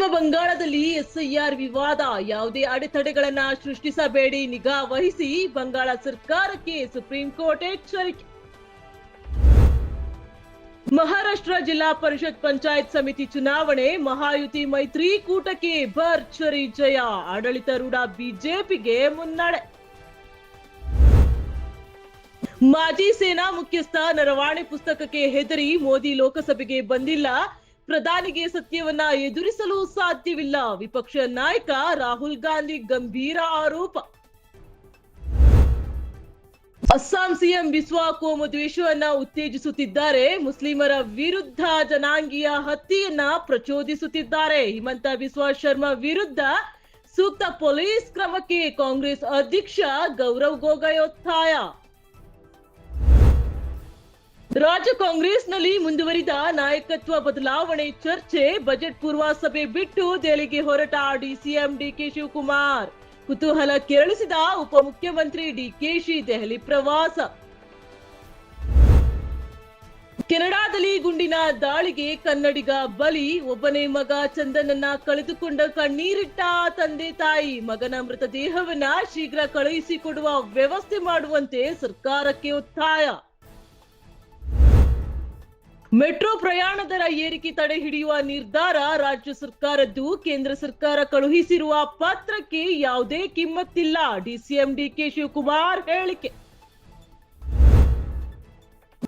ಪಶ್ಚಿಮ ಬಂಗಾಳದಲ್ಲಿ ಎಸ್ಐಆರ್ ವಿವಾದ, ಯಾವುದೇ ಅಡೆತಡೆಗಳನ್ನ ಸೃಷ್ಟಿಸಬೇಡಿ, ನಿಗಾ ವಹಿಸಿ ಬಂಗಾಳ ಸರ್ಕಾರಕ್ಕೆ ಸುಪ್ರೀಂ ಕೋರ್ಟ್ ಎಚ್ಚರಿಕೆ. ಮಹಾರಾಷ್ಟ್ರ ಜಿಲ್ಲಾ ಪರಿಷತ್ ಪಂಚಾಯತ್ ಸಮಿತಿ ಚುನಾವಣೆ, ಮಹಾಯುತಿ ಮೈತ್ರಿಕೂಟಕ್ಕೆ ಭರ್ಜರಿ ಜಯ, ಆಡಳಿತಾರೂಢ ಬಿಜೆಪಿಗೆ ಮುನ್ನಡೆ. ಮಾಜಿ ಸೇನಾ ಮುಖ್ಯಸ್ಥ ನರವಾಣೆ ಪುಸ್ತಕಕ್ಕೆ ಹೆದರಿ ಮೋದಿ ಲೋಕಸಭೆಗೆ ಬಂದಿಲ್ಲ, ಪ್ರಧಾನಿಗೆ ಸತ್ಯವನ್ನ ಎದುರಿಸಲು ಸಾಧ್ಯವಿಲ್ಲ, ವಿಪಕ್ಷ ನಾಯಕ ರಾಹುಲ್ ಗಾಂಧಿ ಗಂಭೀರ ಆರೋಪ. ಅಸ್ಸಾಂ ಸಿಎಂ ಬಿಸ್ವಾ ಕೋಮು ದ್ವೇಷವನ್ನ ಉತ್ತೇಜಿಸುತ್ತಿದ್ದಾರೆ, ಮುಸ್ಲಿಮರ ವಿರುದ್ಧ ಜನಾಂಗೀಯ ಹತ್ಯೆಯನ್ನ ಪ್ರಚೋದಿಸುತ್ತಿದ್ದಾರೆ, ಹಿಮಂತ ಬಿಸ್ವಾ ಶರ್ಮಾ ವಿರುದ್ಧ ಸೂಕ್ತ ಪೊಲೀಸ್ ಕ್ರಮಕ್ಕೆ ಕಾಂಗ್ರೆಸ್ ಅಧ್ಯಕ್ಷ ಗೌರವ್ ಗೊಗೊಯ್ ಒತ್ತಾಯ. ರಾಜ್ಯ ಕಾಂಗ್ರೆಸ್ನಲ್ಲಿ ಮುಂದುವರಿದ ನಾಯಕತ್ವ ಬದಲಾವಣೆ ಚರ್ಚೆ, ಬಜೆಟ್ ಪೂರ್ವ ಸಭೆ ಬಿಟ್ಟು ದೆಹಲಿಗೆ ಹೊರಟ ಡಿಸಿಎಂ ಡಿಕೆ ಶಿವಕುಮಾರ್, ಕುತೂಹಲ ಕೆರಳಿಸಿದ ಉಪಮುಖ್ಯಮಂತ್ರಿ ಡಿಕೆಶಿ ದೆಹಲಿ ಪ್ರವಾಸ. ಕೆನಡಾದಲ್ಲಿ ಗುಂಡಿನ ದಾಳಿಗೆ ಕನ್ನಡಿಗ ಬಲಿ, ಒಬ್ಬನೇ ಮಗ ಚಂದನನ್ನ ಕಳೆದುಕೊಂಡ ಕಣ್ಣೀರಿಟ್ಟ ತಂದೆ ತಾಯಿ, ಮಗನ ಮೃತದೇಹವನ್ನ ಶೀಘ್ರ ಕಳುಹಿಸಿಕೊಡುವ ವ್ಯವಸ್ಥೆ ಮಾಡುವಂತೆ ಸರ್ಕಾರಕ್ಕೆ ಒತ್ತಾಯ. ಮೆಟ್ರೋ ಪ್ರಯಾಣ ದರ ಏರಿಕೆ ತಡೆ ಹಿಡಿಯುವ ನಿರ್ಧಾರ ರಾಜ್ಯ ಸರ್ಕಾರದ್ದು, ಕೇಂದ್ರ ಸರ್ಕಾರ ಕಳುಹಿಸಿರುವ ಪತ್ರಕ್ಕೆ ಯಾವುದೇ ಕಿಮ್ಮತ್ತಿಲ್ಲ, ಡಿಸಿಎಂ ಡಿಕೆ ಶಿವಕುಮಾರ್ ಹೇಳಿಕೆ.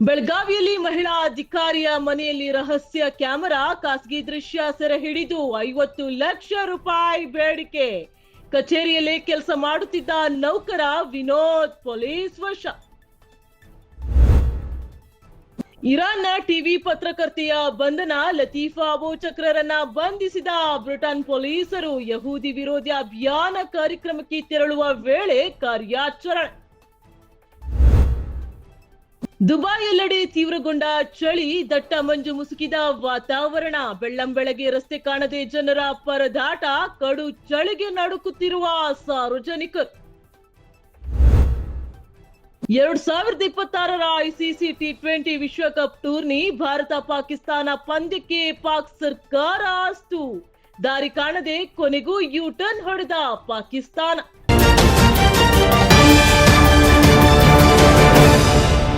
ಬೆಳಗಾವಿಯಲ್ಲಿ ಮಹಿಳಾ ಅಧಿಕಾರಿಯ ಮನೆಯಲ್ಲಿ ರಹಸ್ಯ ಕ್ಯಾಮೆರಾ, ಖಾಸಗಿ ದೃಶ್ಯ ಸೆರೆ ಹಿಡಿದು 50 ಲಕ್ಷ ರೂಪಾಯಿ ಬೇಡಿಕೆ, ಕಚೇರಿಯಲ್ಲೇ ಕೆಲಸ ಮಾಡುತ್ತಿದ್ದ ನೌಕರ ವಿನೋದ್ ಪೊಲೀಸ್ ವಶ. ಇರಾನ್ನ ಟಿವಿ ಪತ್ರಕರ್ತೆಯ ಬಂಧನ, ಲತೀಫಾ ಅಬು ಚಕ್ರರನ್ನ ಬಂಧಿಸಿದ ಬ್ರಿಟನ್ ಪೊಲೀಸರು, ಯಹೂದಿ ವಿರೋಧಿ ಅಭಿಯಾನ ಕಾರ್ಯಕ್ರಮಕ್ಕೆ ತೆರಳುವ ವೇಳೆ ಕಾರ್ಯಾಚರಣೆ. ದುಬೈಯೆಲ್ಲೆಡೆ ತೀವ್ರಗೊಂಡ ಚಳಿ, ದಟ್ಟ ಮಂಜು ಮುಸುಕಿದ ವಾತಾವರಣ, ಬೆಳ್ಳಂಬೆಳಗ್ಗೆ ರಸ್ತೆ ಕಾಣದೆ ಜನರ ಪರದಾಟ, ಕಡು ಚಳಿಗೆ ನಡುಕುತ್ತಿರುವ ಸಾರ್ವಜನಿಕರು. 2026ರ ಐಸಿಸಿ ಟಿ20 ವಿಶ್ವಕಪ್ ಟೂರ್ನಿ, ಭಾರತ ಪಾಕಿಸ್ತಾನ ಪಂದ್ಯಕ್ಕೆ ಪಾಕ್ ಸರ್ಕಾರ ಅಸ್ತು, ದಾರಿ ಕಾಣದೆ ಕೊನೆಗೂ ಯೂ ಟರ್ನ್ ಹೊಡೆದ ಪಾಕಿಸ್ತಾನ.